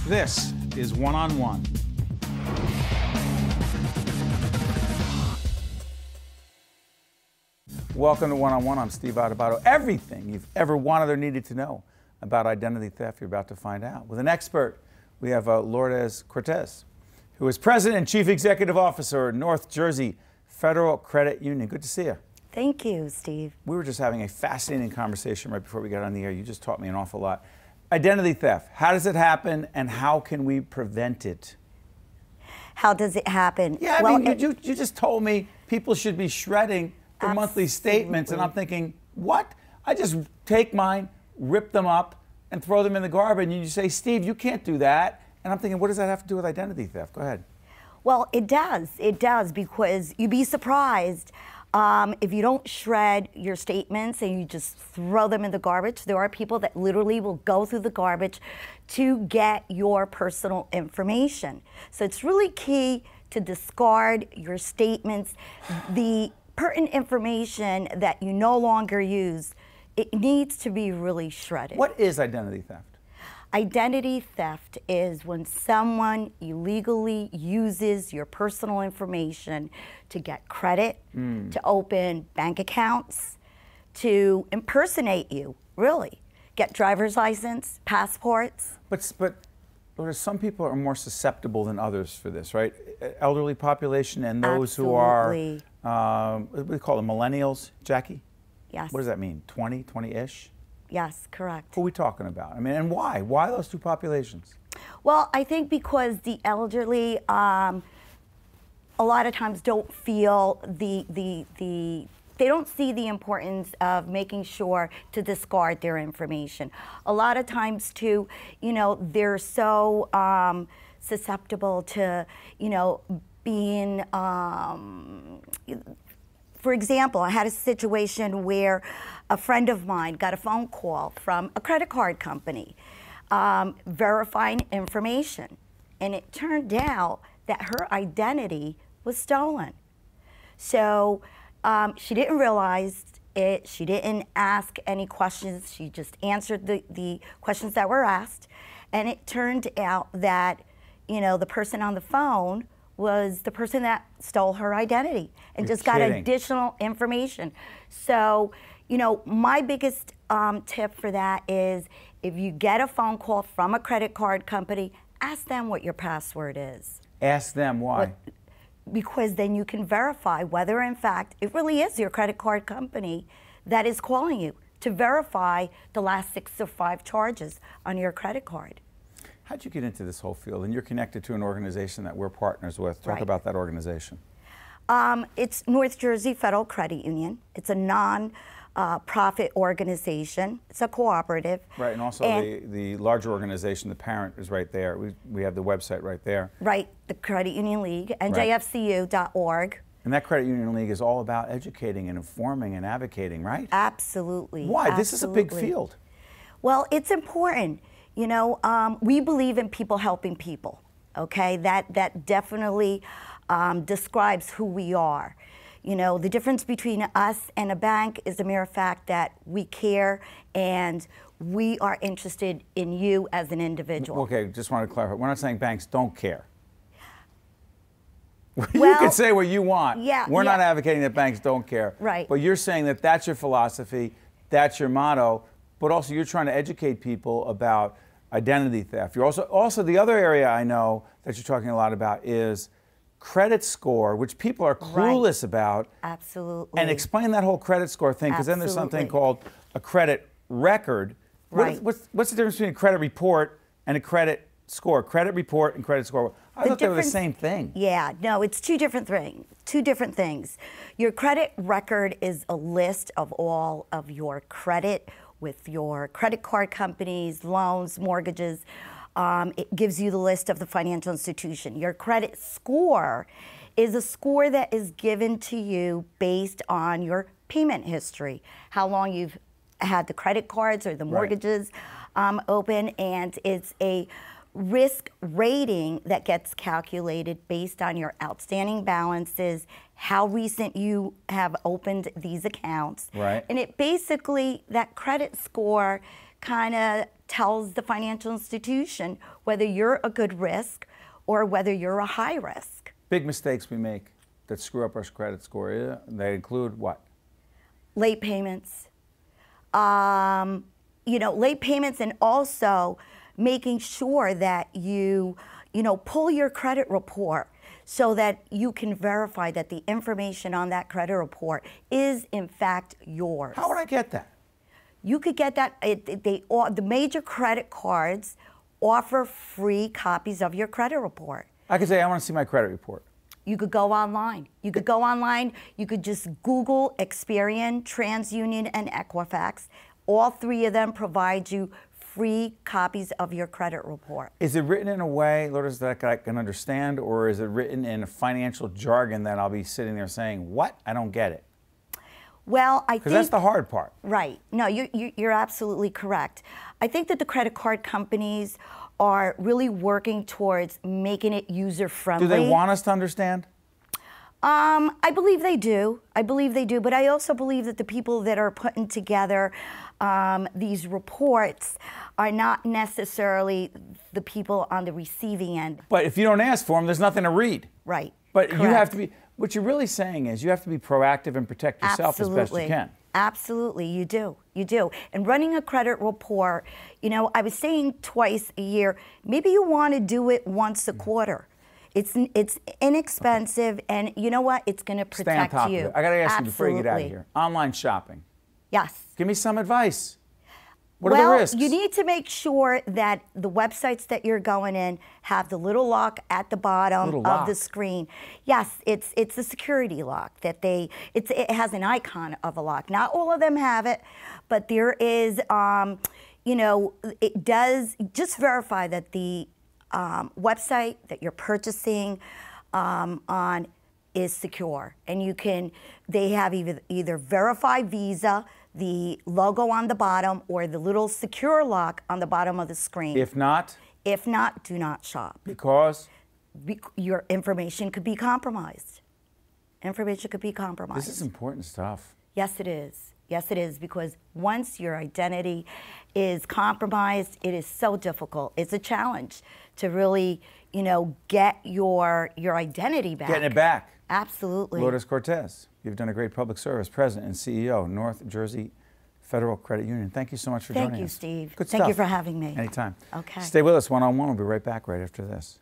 This is One on One. Welcome to One on One. I'm Steve Adubato. Everything you've ever wanted or needed to know about identity theft, you're about to find out. With an expert, we have Lourdes Cortez, who is President and Chief Executive Officer of North Jersey Federal Credit Union. Good to see you. Thank you, Steve. We were just having a fascinating conversation right before we got on the air. You just taught me an awful lot. Identity theft, how does it happen and how can we prevent it? How does it happen? Yeah, I mean, you just told me people should be shredding their monthly statements, and I'm thinking, what? I just take mine, rip them up, and throw them in the garbage, and you say, Steve, you can't do that. And I'm thinking, what does that have to do with identity theft? Go ahead. Well, it does. It does, because you'd be surprised if you don't shred your statements and you just throw them in the garbage. There are people that literally will go through the garbage to get your personal information. So it's really key to discard your statements. The pertinent information that you no longer use, it needs to be really shredded. What is identity theft? Identity theft is when someone illegally uses your personal information to get credit, to open bank accounts, to impersonate you, really. Get driver's license, passports. But some people are more susceptible than others for this, right? Elderly population and those Absolutely. who are, what do we call them, millennials, Jackie? Yes. What does that mean, 20-ish? Yes, correct. Who are we talking about? I mean, and why? Why those two populations? Well, I think because the elderly, a lot of times don't feel they don't see the importance of making sure to discard their information. A lot of times, too, you know, they're so susceptible to, you know, being. For example, I had a situation where a friend of mine got a phone call from a credit card company verifying information, and it turned out that her identity was stolen. So she didn't realize it, she didn't ask any questions, she just answered the questions that were asked, and it turned out that, you know, the person on the phone was the person that stole her identity and You're just got kidding. additional information. So, you know, my biggest tip for that is if you get a phone call from a credit card company, ask them what your password is. Ask them why. Because then you can verify whether, in fact, it really is your credit card company that is calling you to verify the last 6 or 5 charges on your credit card. How'd you get into this whole field? And you're connected to an organization that we're partners with. Talk Right. about that organization. It's North Jersey Federal Credit Union. It's a non-profit organization. It's a cooperative. Right, and also the larger organization, the parent is right there. We have the website right there. Right, the Credit Union League, njfcu.org. And that Credit Union League is all about educating and informing and advocating, right? Absolutely. Why? Absolutely. This is a big field. Well, it's important. You know, we believe in people helping people, okay? That definitely describes who we are. You know, the difference between us and a bank is the mere fact that we care and we are interested in you as an individual. Okay, just want to clarify. We're not saying banks don't care. You Well, can say what you want. yeah, We're not yeah. advocating that banks don't care. Right. But you're saying that that's your philosophy, that's your motto, but also you're trying to educate people about identity theft. You're also the other area I know that you're talking a lot about is credit score, which people are clueless about. Absolutely. And explain that whole credit score thing, because then there's something Absolutely. called a credit record. Right. What's the difference between a credit report and a credit score? Credit report and credit score. I thought they were the same thing. Yeah, no, it's two different things. Your credit record is a list of all of your credit with your credit card companies, loans, mortgages. It gives you the list of the financial institution. Your credit score is a score that is given to you based on your payment history, how long you've had the credit cards or the mortgages open, and it's a risk rating that gets calculated based on your outstanding balances, how recent you have opened these accounts. Right. And it basically, that credit score kind of tells the financial institution whether you're a good risk or whether you're a high risk. Big mistakes we make that screw up our credit score, they include what? Late payments. Late payments, and also making sure that you pull your credit report so that you can verify that the information on that credit report is in fact yours. How would I get that? You could get that. The major credit cards offer free copies of your credit report. I could say, I want to see my credit report. You could go online. You could just Google Experian, TransUnion, and Equifax. All three of them provide you free copies of your credit report. Is it written in a way, Lourdes, that I can understand, or is it written in a financial jargon that I'll be sitting there saying, what? I don't get it. Well, I think... Because that's the hard part. Right. No, you're absolutely correct. I think that the credit card companies are really working towards making it user-friendly. Do they want us to understand? I believe they do. But I also believe that the people that are putting together these reports are not necessarily the people on the receiving end. But if you don't ask for them, there's nothing to read. Right. But correct. You have to be, what you're really saying is you have to be proactive and protect yourself Absolutely. as best you can. Absolutely, you do. And running a credit report, I was saying twice a year, maybe you want to do it once a quarter. It's inexpensive, and you know what? It's going to protect Stay on top you. of it. I got to ask you before you get out of Absolutely. here. Online shopping. Yes. Give me some advice. What are the risks? You need to make sure that the websites that you're going in have the little lock at the bottom of the screen. Yes, it's a security lock that it has an icon of a lock. Not all of them have it, but there is, it does just verify that the website that you're purchasing on is secure, and they have either verified Visa, the logo on the bottom, or the little secure lock on the bottom of the screen. If not, do not shop. Because? Your information could be compromised. Information could be compromised. This is important stuff. Yes, it is. Yes, it is, because once your identity is compromised, it is so difficult. It's a challenge to really, get your identity back. Getting it back. Absolutely. Lourdes Cortez, you've done a great public service, President and CEO, North Jersey Federal Credit Union. Thank you so much for joining us. Thank you, Steve. Good stuff. Thank you for having me. Anytime. Okay. Stay with us one-on-one. We'll be right back right after this.